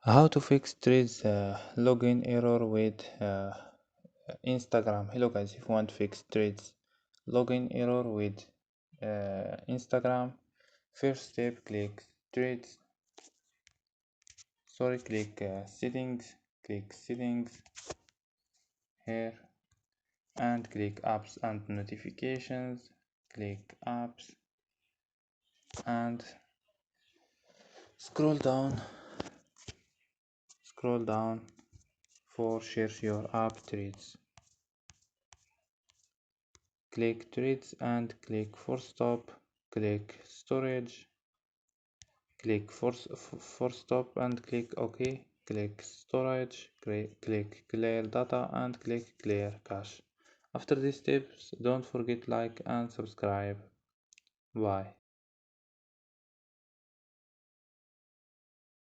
How to fix Threads login error with Instagram. Hello guys, if you want to fix Threads login error with Instagram, first step click Threads, click settings here and click apps and notifications, click apps and scroll down for share your app Threads. Click Threads and click force stop, click storage, click force stop and click OK, click storage, click clear data and click clear cache. After these steps, don't forget like and subscribe. Bye.